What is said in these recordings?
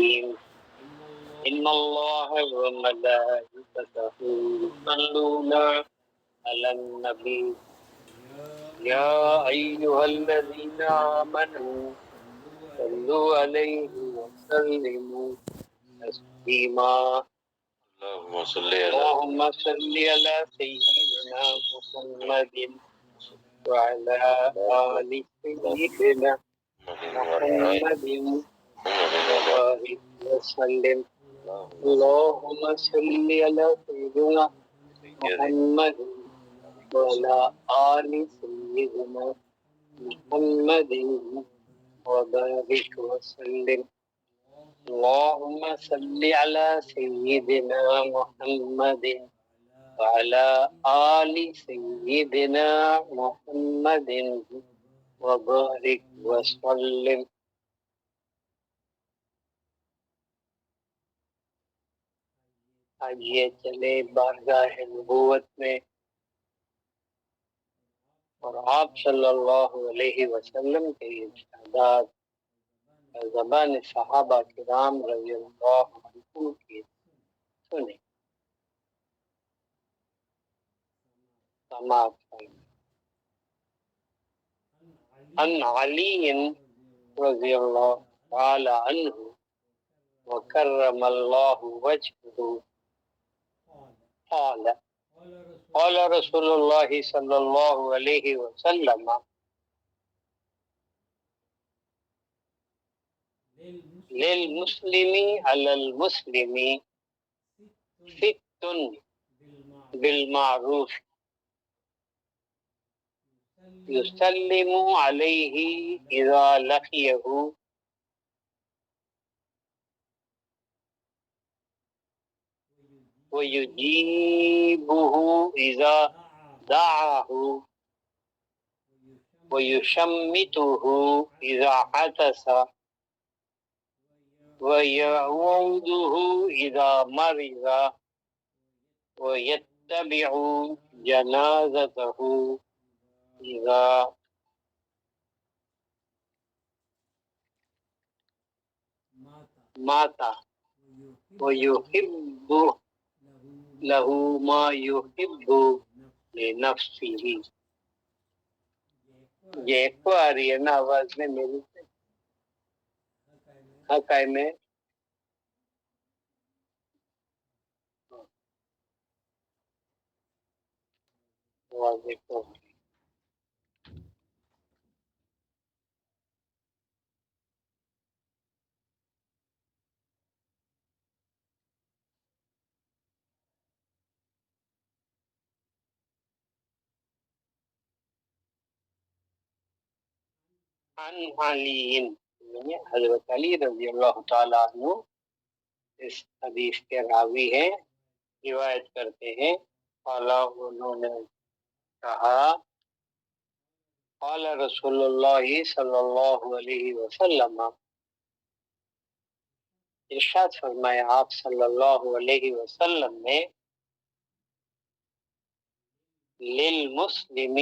الرحيم إن الله وملائكته يصلون على النبي يا أيها الذين آمنوا صلوا عليه وسلموا تسليما اللهم صل على سيدنا محمد وعلى آل سيدنا محمد وبارك وسلم اللهم صل على سيدنا محمد وعلى آل سيدنا محمد وبارك وسلم اللهم صل على سيدنا محمد وعلى آل سيدنا محمد وبارك وسلم. آئیے چلے بارگاہ نبوت میں اور آپ صلی اللہ علیہ وسلم کے ارشادات زبان صحابہ کرام رضی اللہ عنہم کی سنیں سماعت فرمائیں. عن علی رضی اللہ تعالی عنہ وکرم اللہ وجہہ قال قال رسول اللہ صلی اللہ علیہ وسلم للمسلم علی المسلم ست بالمعروف يسلم عليه إذا لقيه ويجيبه إذا دعاه ويشمته إذا عطس ويعوده إذا مرض ويتبع جنازته إذا مات ويحب له ما يحب لنفسه. یہ ایک کو آ رہی ہے نا آواز میں میری سے حقائے میں واضح کو عن علی یعنی حضرت علی رضی اللہ تعالیٰ عنہ اس حدیث کے راوی ہیں روایت کرتے ہیں قال انہوں نے کہا قال رسول اللہ صلی اللہ علیہ وسلم ارشاد فرمایا آپ صلی اللہ علیہ وسلم نے للمسلم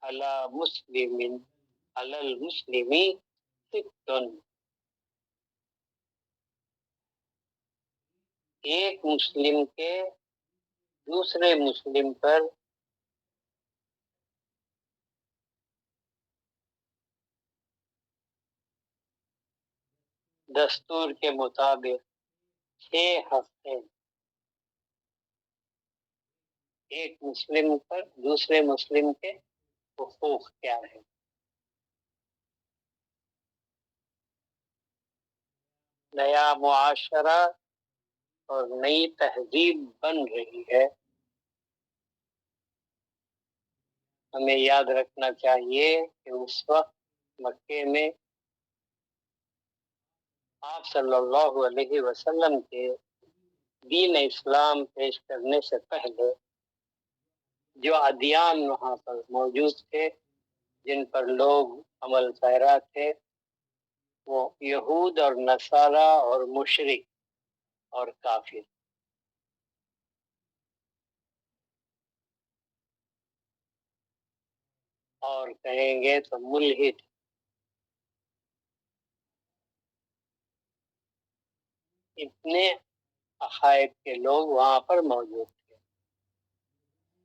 علی مسلم علی المسلم ست ایک مسلم کے دوسرے مسلم پر دستور کے مطابق 6 ہفتے ایک مسلم پر دوسرے مسلم کے حقوق کیا ہے. نیا معاشرہ اور نئی تہذیب بن رہی ہے. ہمیں یاد رکھنا چاہیے کہ اس وقت مکے میں آپ صلی اللہ علیہ وسلم کے دین اسلام پیش کرنے سے پہلے جو ادیان وہاں پر موجود تھے جن پر لوگ عمل پیرا تھے وہ یہود اور نصارہ اور مشرک اور کافر. اور کہیں گے تو ملحد. اتنے عقائد کے لوگ وہاں پر موجود تھے.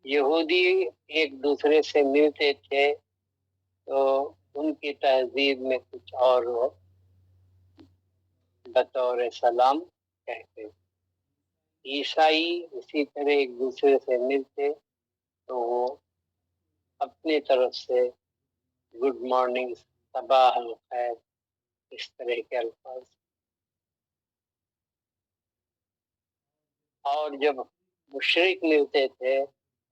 یہودی ایک دوسرے سے ملتے تھے تو ان کی تہذیب میں کچھ اور ہو بطور سلام کہتے. عیسائی اسی طرح ایک دوسرے سے ملتے تو وہ اپنی طرف سے گڈ مارننگ، صباح الخیر، اس طرح کے الفاظ. اور جب مشرک ملتے تھے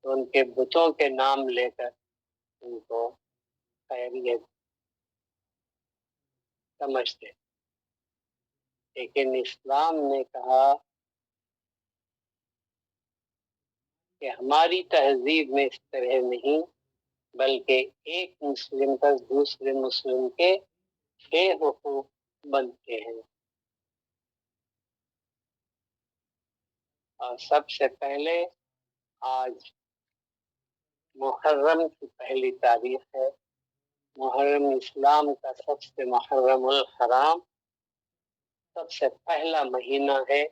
تو ان کے بتوں کے نام لے کر ان کو خیریت سمجھتے. لیکن اسلام نے کہا کہ ہماری تہذیب میں اس طرح نہیں، بلکہ ایک مسلم پر دوسرے مسلم کے 6 حقوق بنتے ہیں. اور سب سے پہلے آج محرم کی پہلی تاریخ ہے. محرم اسلام کا سب سے محرم الحرام، سب سے پہلا مہینہ ہے.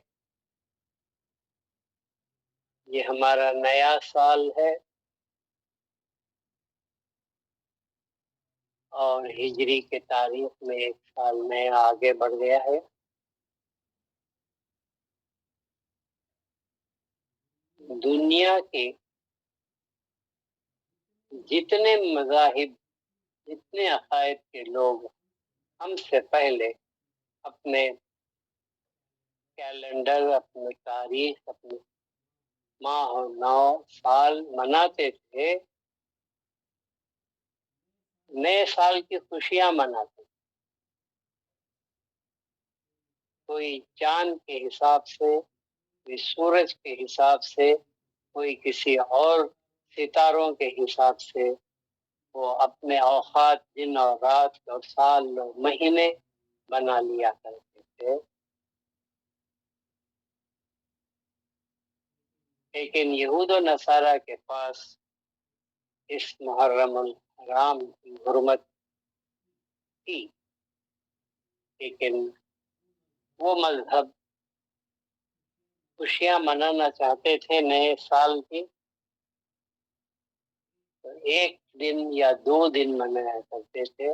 یہ ہمارا نیا سال ہے اور ہجری کے تاریخ میں ایک سال نیا آگے بڑھ گیا ہے. دنیا کے جتنے مذاہب، جتنے عقائد کے لوگ ہم سے پہلے اپنے کیلنڈر، اپنے تاریخ، اپنے ماہ اور نو سال مناتے تھے، نئے سال کی خوشیاں مناتے. کوئی چاند کے حساب سے، کوئی سورج کے حساب سے، کوئی کسی اور ستاروں کے حساب سے وہ اپنے اوقات، دن اور رات اور سال اور مہینے بنا لیا کرتے تھے. لیکن یہود و نصارہ کے پاس اس محرم الحرام کی حرمت تھی، لیکن وہ مذہب خوشیاں منانا چاہتے تھے نئے سال کی، تو 1 دن یا 2 دن منایا کرتے تھے.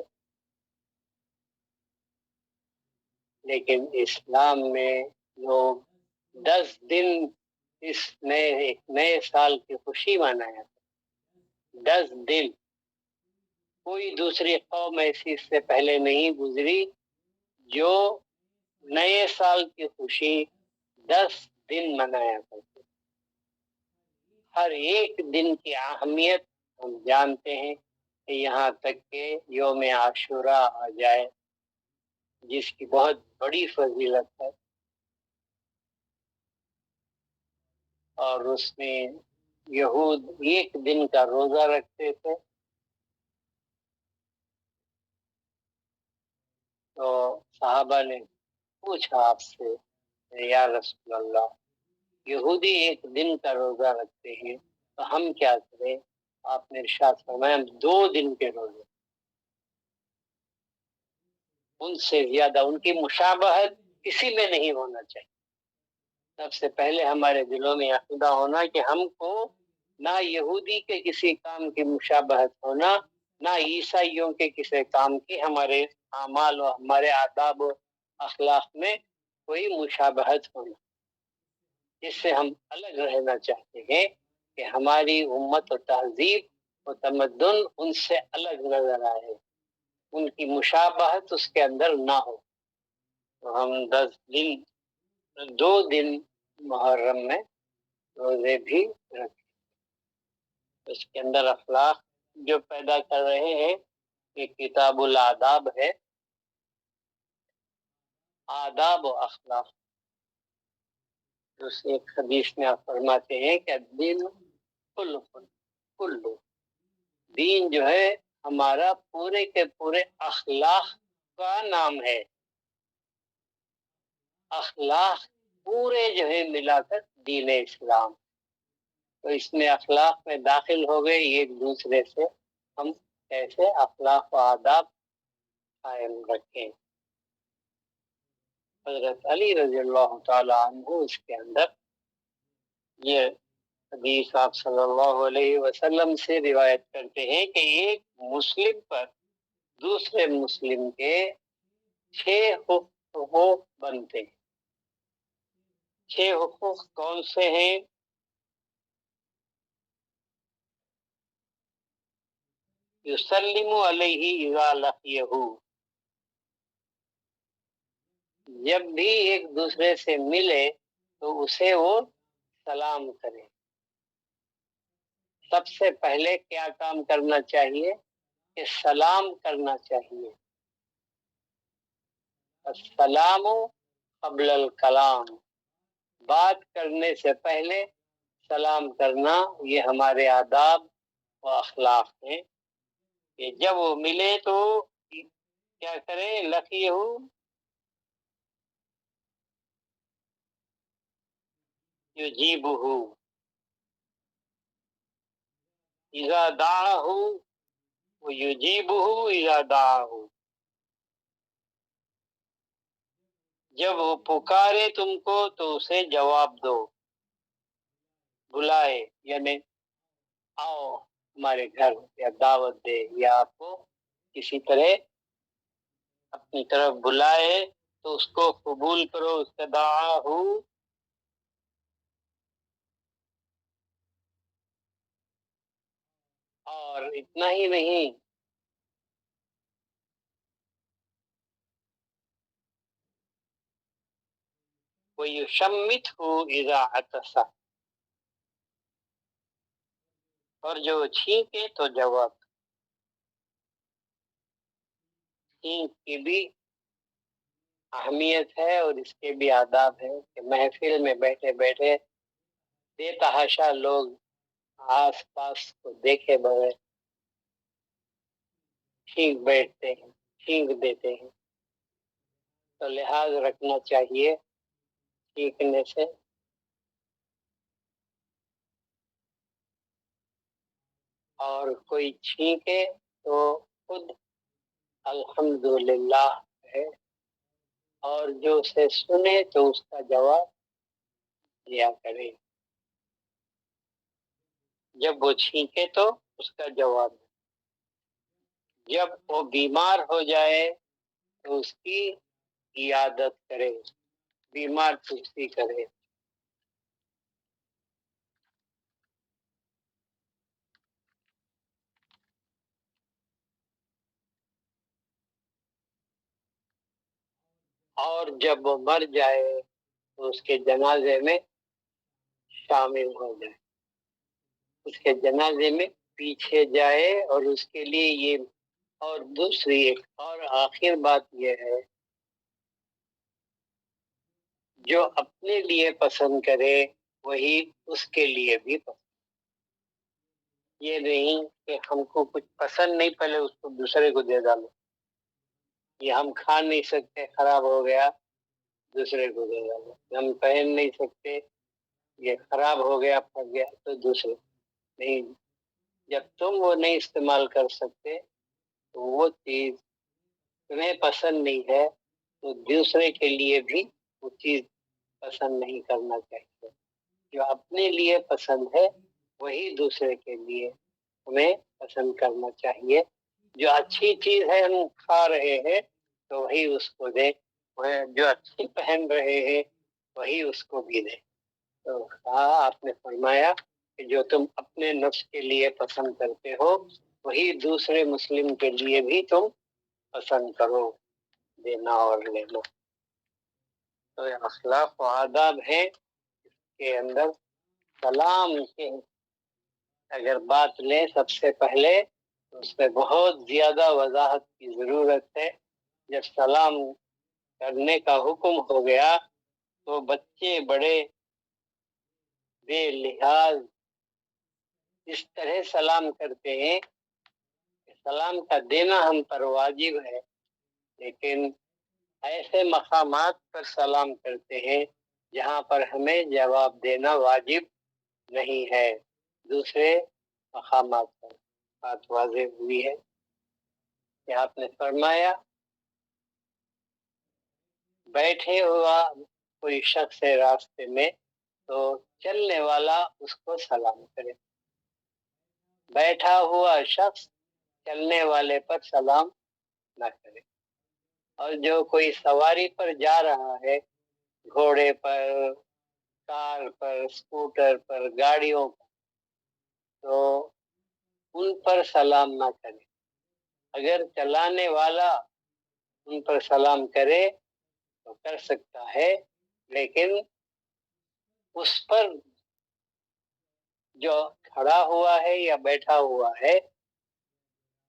لیکن اسلام میں لوگ 10 دن اس نئے سال کی خوشی منایا. 10 دن کوئی دوسری قوم ایسی اس سے پہلے نہیں گزری جو نئے سال کی خوشی 10 دن منایا کرتے. ہر ایک دن کی اہمیت ہم جانتے ہیں کہ یہاں تک کہ یوم عاشوراء آ جائے جس کی بہت بڑی فضیلت ہے، اور اس میں یہود 1 دن کا روزہ رکھتے تھے. تو صحابہ نے پوچھا آپ سے، یا رسول اللہ، یہودی 1 دن کا روزہ رکھتے ہیں تو ہم کیا کریں؟ آپ نے ارشاد فرمایا 2 دن کے روزے. ان سے زیادہ ان کی مشابہت کسی میں نہیں ہونا چاہیے. سب سے پہلے ہمارے دلوں میں عقیدہ ہونا کہ ہم کو نہ یہودی کے کسی کام کی مشابہت ہونا، نہ عیسائیوں کے کسی کام کی ہمارے اعمال و ہمارے آداب و اخلاق میں کوئی مشابہت ہونا. جس سے ہم الگ رہنا چاہتے ہیں کہ ہماری امت و تہذیب و تمدن ان سے الگ نظر آئے، ان کی مشابہت اس کے اندر نہ ہو. تو ہم 2 دن محرم میں روزے بھی رکھیں. اس کے اندر اخلاق جو پیدا کر رہے ہیں، یہ کتاب الآداب ہے، آداب و اخلاق. دوسری ایک حدیث میں آپ فرماتے ہیں کہ دین کلو، دین جو ہے ہمارا پورے کے پورے اخلاق کا نام ہے. اخلاق پورے جو ہے ملا کر دین اسلام. تو اس میں اخلاق میں داخل ہو گئے ایک دوسرے سے ہم کیسے اخلاق و آداب قائم رکھیں. حضرت علی رضی اللہ تعالی عنہ اس کے اندر یہ حدیث آپ صلی اللہ علیہ وسلم سے روایت کرتے ہیں کہ ایک مسلم پر دوسرے مسلم کے 6 حقوق بنتے ہیں. 6 حقوق کون سے ہیں؟ یسلم علیہ اذا لقیہ، جب بھی ایک دوسرے سے ملے تو اسے وہ سلام کرے. سب سے پہلے کیا کام کرنا چاہیے کہ سلام کرنا چاہیے. السلام قبل الکلام، بات کرنے سے پہلے سلام کرنا یہ ہمارے آداب و اخلاق ہیں کہ جب وہ ملے تو کیا کریں؟ لقیہ یجیبہ، اذا دعاہ ویجیبہ اذا دعاہ، جب وہ پکارے تم کو تو اسے جواب دو، بلائے یعنی آؤ ہمارے گھر یا دعوت دے یا آپ کو کسی طرح اپنی طرف بلائے تو اس کو قبول کرو. اس کا دعا ہو. اور اتنا ہی نہیں، وَيُشَمِّتْهُ إِذَا عَطَسَ، اور جو چھینکے تو جواب. چھینک کی بھی اہمیت ہے اور اس کے بھی آداب ہے کہ محفل میں بیٹھے بیٹھے بے تحاشا لوگ آس پاس کو دیکھے بغیر چھینک بیٹھتے ہیں، چھینک دیتے ہیں، تو لحاظ رکھنا چاہیے چھینکنے سے. اور کوئی چھینکے تو خود الحمدللہ ہے، اور جو اسے سنے تو اس کا جواب دیا کرے. جب وہ چھینکے تو اس کا جواب. جب وہ بیمار ہو جائے تو اس کی عیادت کرے، بیمار پرسی کرے. اور جب وہ مر جائے تو اس کے جنازے میں شامل ہو جائے، اس کے جنازے میں پیچھے جائے. اور اس کے لیے یہ اور دوسری ایک اور آخر بات یہ ہے، جو اپنے لیے پسند کرے وہی اس کے لیے بھی پسند. یہ نہیں کہ ہم کو کچھ پسند نہیں پہلے اس کو دوسرے کو دے ڈالو. یہ ہم کھا نہیں سکتے، خراب ہو گیا، دوسرے کو دے ڈالو. ہم پہن نہیں سکتے، یہ خراب ہو گیا، پھٹ گیا، تو دوسرے نہیں. جب تم وہ نہیں استعمال کر سکتے تو وہ چیز تمہیں پسند نہیں ہے تو دوسرے کے لیے بھی وہ چیز پسند نہیں کرنا چاہیے. جو اپنے لیے پسند ہے وہی دوسرے کے لیے ہمیں پسند کرنا چاہیے. جو اچھی چیز ہے ہم کھا رہے ہیں تو وہی اس کو دے، جو اچھی پہن رہے ہیں وہی اس کو بھی دے. تو آپ نے فرمایا کہ جو تم اپنے نفس کے لیے پسند کرتے ہو وہی دوسرے مسلم کے لیے بھی تم پسند کرو، دینا اور لینا. تو یہ اخلاق و آداب ہیں کے اندر. سلام کے اگر بات لیں سب سے پہلے تو اس میں بہت زیادہ وضاحت کی ضرورت ہے. جب سلام کرنے کا حکم ہو گیا تو بچے بڑے بے لحاظ اس طرح سلام کرتے ہیں کہ سلام کا دینا ہم پر واجب ہے، لیکن ایسے مقامات پر سلام کرتے ہیں جہاں پر ہمیں جواب دینا واجب نہیں ہے. دوسرے مقامات پر بات واضح ہوئی ہے کہ آپ نے فرمایا بیٹھے ہوا کوئی شخص ہے راستے میں تو چلنے والا اس کو سلام کرے، بیٹھا ہوا شخص چلنے والے پر سلام نہ کرے۔ اور جو کوئی سواری پر جا رہا ہے، گھوڑے پر، کار پر، اسکوٹر پر، گاڑیوں پر، تو ان پر سلام نہ کرے۔ اگر چلانے والا ان پر سلام کرے تو کر سکتا ہے، لیکن اس پر جو کھڑا ہوا ہے یا بیٹھا ہوا ہے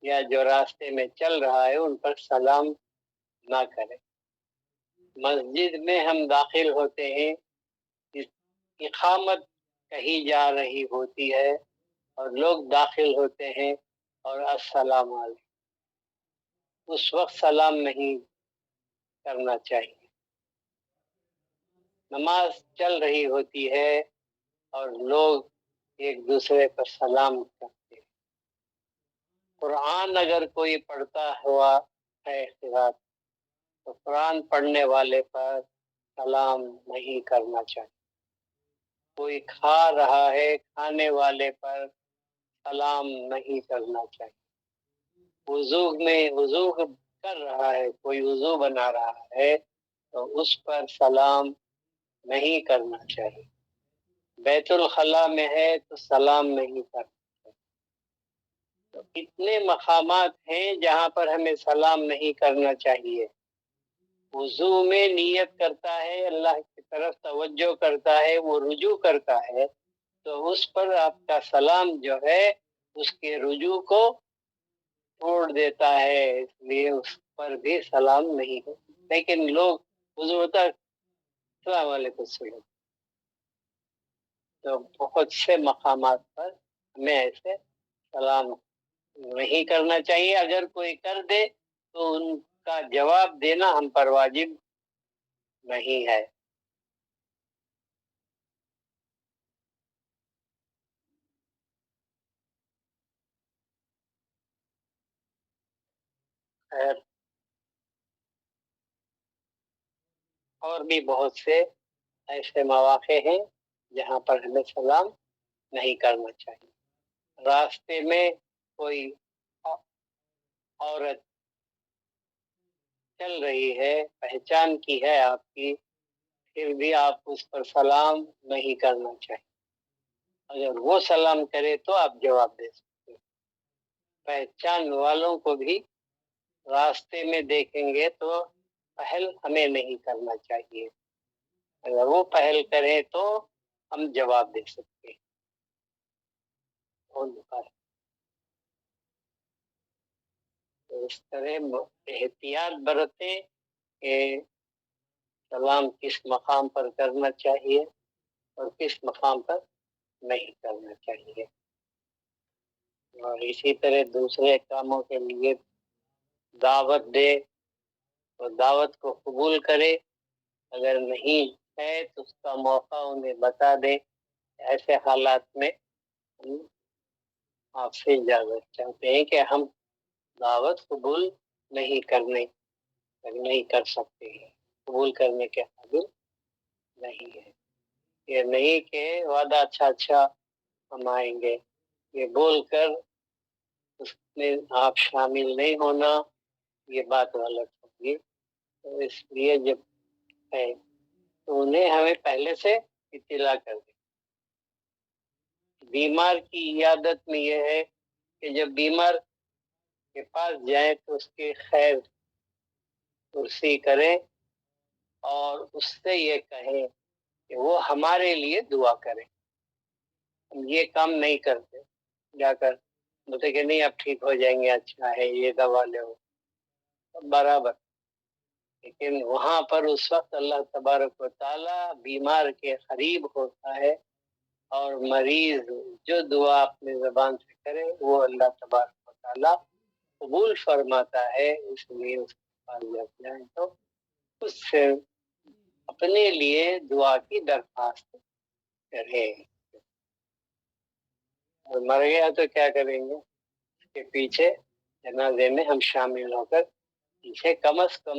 یا جو راستے میں چل رہا ہے ان پر سلام نہ کرے۔ مسجد میں ہم داخل ہوتے ہیں، اقامت کہی جا رہی ہوتی ہے اور لوگ داخل ہوتے ہیں اور السلام علیکم، اس وقت سلام نہیں کرنا چاہیے۔ نماز چل رہی ہوتی ہے اور لوگ ایک دوسرے پر سلام کرتے ہیں۔ قرآن اگر کوئی پڑھتا ہوا ہے قرات، تو قرآن پڑھنے والے پر سلام نہیں کرنا چاہیے۔ کوئی کھا رہا ہے، کھانے والے پر سلام نہیں کرنا چاہیے۔ وضو کر رہا ہے، کوئی وضو بنا رہا ہے تو اس پر سلام نہیں کرنا چاہیے۔ بیت الخلاء میں ہے تو سلام نہیں کرنا چاہیے۔ تو کتنے مقامات ہیں جہاں پر ہمیں سلام نہیں کرنا چاہیے۔ وضو میں نیت کرتا ہے، اللہ کی طرف توجہ کرتا ہے، وہ رجوع کرتا ہے، تو اس پر آپ کا سلام جو ہے اس کے رجوع کو چھوڑ دیتا ہے، اس لیے اس پر بھی سلام نہیں ہے۔ لیکن لوگ وضو ہوتا ہے، السلام علیکم السلام، تو بہت سے مقامات پر ہمیں ایسے سلام نہیں کرنا چاہیے۔ اگر کوئی کر دے تو ان کا جواب دینا ہم پر واجب نہیں ہے۔ خیر، اور بھی بہت سے ایسے مواقع ہیں جہاں پر ہمیں سلام نہیں کرنا چاہیے۔ راستے میں کوئی عورت چل رہی ہے، پہچان کی ہے آپ کی، پھر بھی آپ اس پر سلام نہیں کرنا چاہیے۔ اگر وہ سلام کرے تو آپ جواب دے سکتے ہیں۔ پہچان والوں کو بھی راستے میں دیکھیں گے تو پہل ہمیں نہیں کرنا چاہیے، اگر وہ پہل کرے تو ہم جواب دے سکتے ہیں۔ اس طرح احتیاط برتیں کہ سلام کس مقام پر کرنا چاہیے اور کس مقام پر نہیں کرنا چاہیے، اور اسی طرح دوسرے کاموں کے لیے دعوت دے تو دعوت کو قبول کرے، اگر نہیں ہے تو اس کا موقع انہیں بتا دے۔ ایسے حالات میں ہم آپ سے اجازت چاہتے ہیں کہ ہم دعوت قبول نہیں کر سکتے ہیں، قبول کرنے کے قابل نہیں ہے۔ یہ نہیں کہ وعدہ اچھا ہم آئیں گے، یہ بول کر اس میں آپ شامل نہیں ہونا، یہ بات غلط ہوگی۔ تو اس لیے جب ہے تو انہیں ہمیں پہلے سے اطلاع کر دیں۔ بیمار کی عیادت میں یہ ہے کہ جب بیمار کے پاس جائیں تو اس کی خیر کرسی کریں اور اس سے یہ کہیں کہ وہ ہمارے لیے دعا کرے۔ ہم یہ کام نہیں کرتے، جا کر بولتے کہ نہیں اب ٹھیک ہو جائیں گے، اچھا ہے یہ دوا لو، برابر۔ لیکن وہاں پر اس وقت اللہ تبارک و تعالی بیمار کے قریب ہوتا ہے، اور مریض جو دعا اپنے زبان سے کرے وہ اللہ تبارک و تعالی قبول فرماتا ہے۔ اس لیے اس کے پاس جب جائیں تو اس سے اپنے لیے دعا کی درخواست کرے۔ اور مر گیا تو کیا کریں گے؟ اس کے پیچھے جنازے میں ہم شامل ہو کر پیچھے کم از کم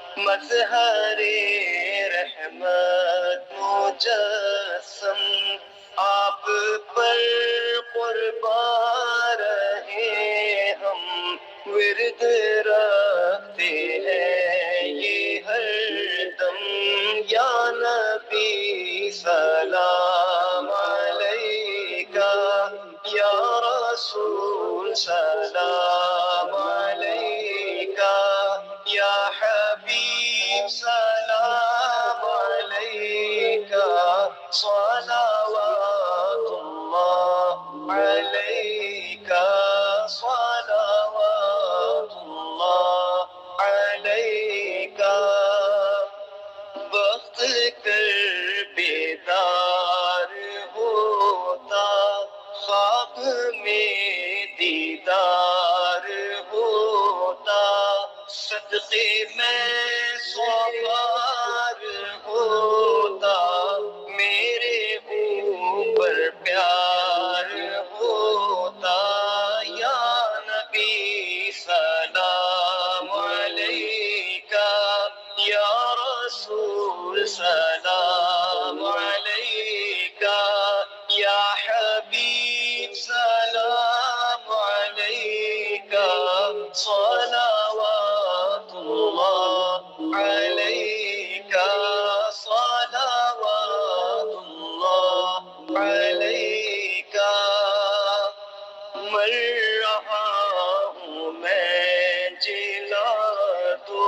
مظہر رحمت مجسم آپ پر قربان رہے ہم، ورد رکھتے ہیں یہ ہر دم، یا نبی سلام علیکہ، یا رسول سلام علیکہ، یا حبیب سلام علیکہ، صلوات اللہ علیکہ، صلوات اللہ علیکہ۔ وقت کر بیدار ہوتا، خواب میں دیدار ہوتا، صدقے میں سوار ہوتا، میرے اوپر پیار ہوتا، یا نبی سلام علیکہ، یا رسول سلام علیکہ، یا حبیب سلام علیکہ، صلوات اللہ علیکہ، صلوات اللہ علیکہ۔ مر رہا ہوں میں جلا تو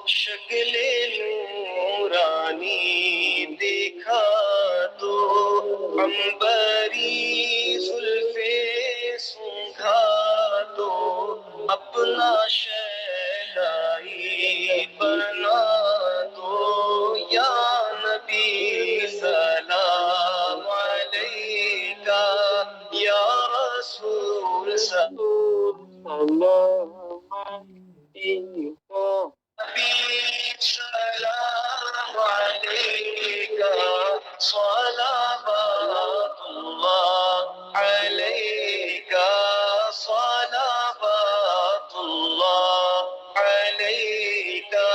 شکل نورانی دیکھا تو، عنبری زلف سونگھا تو، اپنا شہنائی بنا دو، یا نبی سلام علیکہ، یا رسول سلام علیکہ، حبیب سلام علیکہ، صلوات اللہ علیکہ، صلوات اللہ علیکہ۔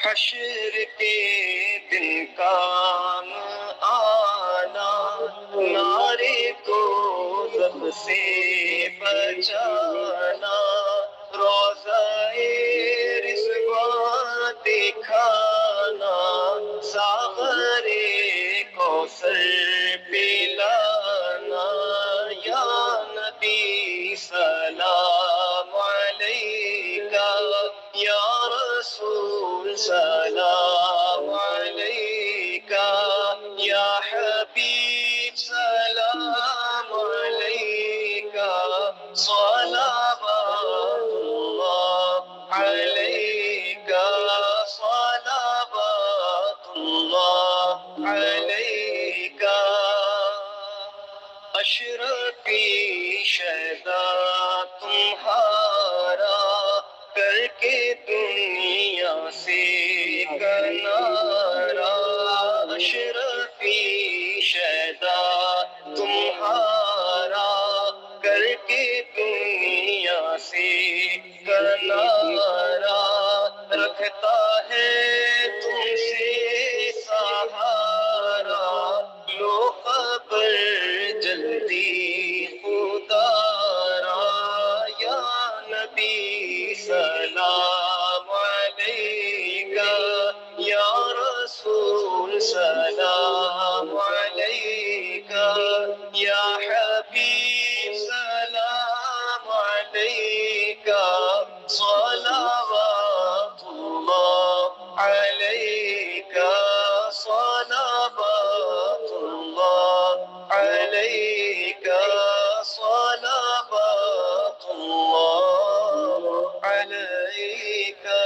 حشر کے دن کام آنا، نارے کو زخ سے بچانا، روضہ رضوان دکھانا، ساغر کوثر پلانا، یا نبی سلام علیکہ، یا رسول سلام علیکہ، یا حبیب سلام علیکہ، صلوات اللہ علیکہ، صلوات اللہ علیکہ۔ اشرفی شہدا تمہارا، کر کے دنیا سے کنارا، اشرفی شہدا تمہارا، کر کے دنیا سے کنارا، رکھتا ہے تم سے سہارا، لو خبر جلدی خدارا، یا نبی سلام علیکہ، یا رسول سلام علیکہ، یا حبیب سلام علیکہ، صلوات اللہ علیکہ، صلوات اللہ علیکہ، صلوات اللہ علیکہ۔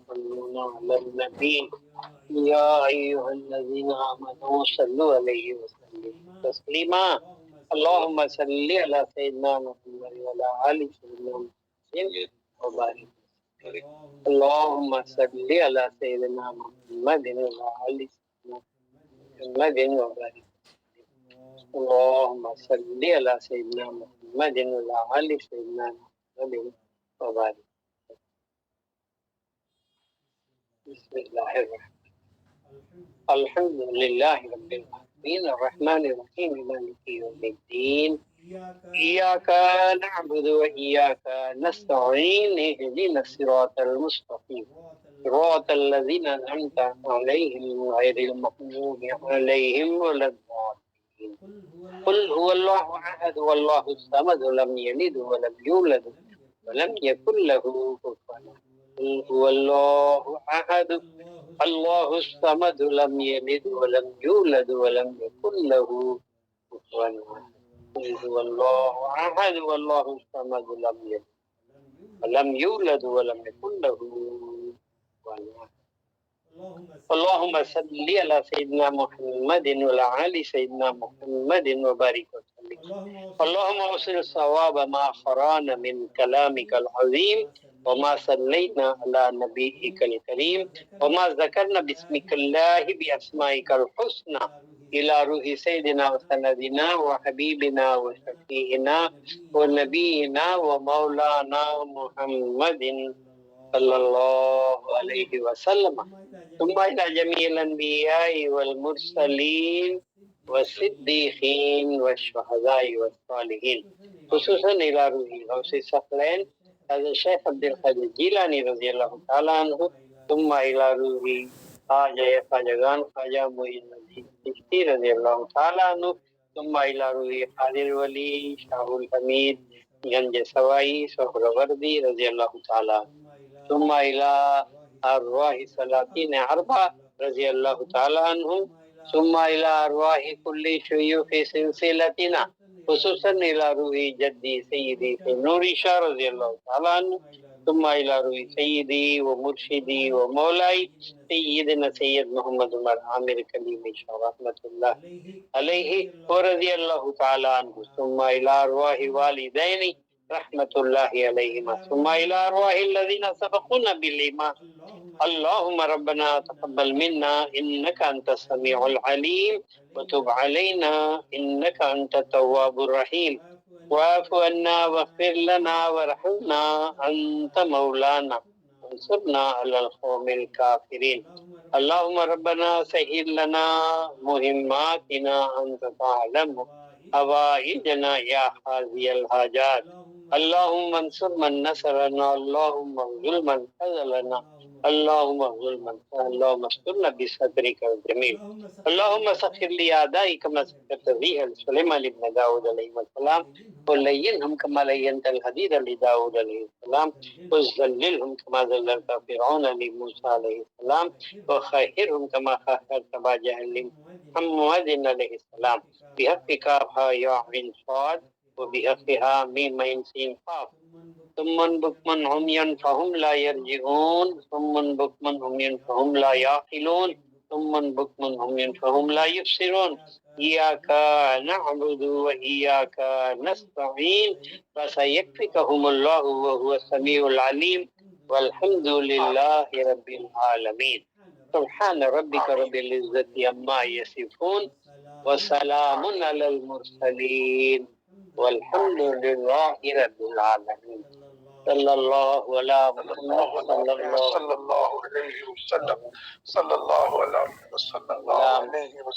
يصلون على النبي يا أيها الذين آمنوا صلوا عليه وسلموا تسليما اللهم صل على سيدنا محمد وعلى آل سيدنا محمد وبارك اللهم صل على سيدنا محمد وعلى آل سيدنا محمد وبارك اللهم صل على سيدنا محمد وعلى آل سيدنا محمد وبارك. بسم الله الرحمن الرحيم. الحمد لله رب العالمين الرحمن الرحيم مالك يوم الدين إياك نعبد وإياك نستعين اهدنا الصراط المستقيم صراط الذين أنعمت عليهم غير المغضوب عليهم ولا الضالين. قل هو الله أحد والله الصمد لم يلد ولم يولد ولم يكن له كفوا أحد. قل هو الله أحد الله الصمد لم يلد ولم يولد ولم يكن له كفوا أحد. قل هو الله أحد والله الصمد لم يلد ولم يولد ولم يكن له كفوا أحد. اللهم صل على سيدنا محمد وعلى آل سيدنا محمد وبارك وسلم. اللهم اوصل الصواب ما قرانا من كلامك العظيم وما صلينا على نبيك الكريم وما ذكرنا باسمك الله بأسمائك الحسنى إلى روح سيدنا وسندنا وحبيبنا وشفيعنا ونبينا ومولانا محمد صلى الله عليه وسلم ثم إلى جميع الأنبياء والمرسلين والصديقين والشهداء والصالحين خصوصا إلى روح غوث الثقلين حضرت الشيخ عبد القادر الجیلانی رضی اللہ تعالیٰ عنہ ثم إلى روح خواجہ خواجگان خواجہ معین الدین چشتی رضی اللہ تعالیٰ عنہ ثم إلى روح قادر ولی شاہ الحمید گنج سوائی سہروردی رضی اللہ تعالیٰ عنہ ثم إلى أرواح سلاطين أربعة رضي الله تعالى عنهم ثم إلى أرواح كل شيوخ سلسلتنا خصوصا إلى روح جدي سيدي نور شاه رضي الله تعالى عنه ثم إلى روح سيدي ومرشدي ومولاي سيدنا سيد محمد عمر عامر كليم شاه رحمة الله عليه ورضي الله تعالى عنه ثم إلى أرواح والديني رحمة الله عليهما ثم إلى أرواح الذين سبقونا بالإيمان. اللهم ربنا تقبل منا إنك أنت السميع العليم وتب علينا إنك أنت التواب الرحيم واعف عنا واغفر لنا وارحمنا أنت مولانا وانصرنا على القوم الكافرين. اللهم ربنا سهل لنا مهماتنا أنت تعلم حوائجنا يا قاضي الحاجات. اللهم انصر من نصرنا اللهم اخذل من خذلنا اللهم اخذل من اللهم استرنا بسترك الجميل. اللهم سخر لي أعدائي كما سخرت الريح لسليمان بن داود عليه السلام ولينهم كما لينت الحديد لداود عليه السلام وذللهم كما ذللت فرعون لموسى عليه السلام وخيرهم كما خيرت أبا جهل محمد عليه السلام بحق كافها يا عين صاد وبحقها ميم عين سين قاف ثم بكمن عميا فهم لا يرجعون ثم بكمن عميا فهم لا يعقلون ثم بكمن عميا فهم لا يبصرون. إياك نعبد وإياك نستعين فسيكفيكهم الله وهو السميع العليم والحمد لله رب العالمين. سبحان ربك رب العزة عما يصفون وسلام على المرسلين والحمد لله رب العالمين. صلى الله على محمد صلى الله عليه وسلم صلى الله عليه وسلم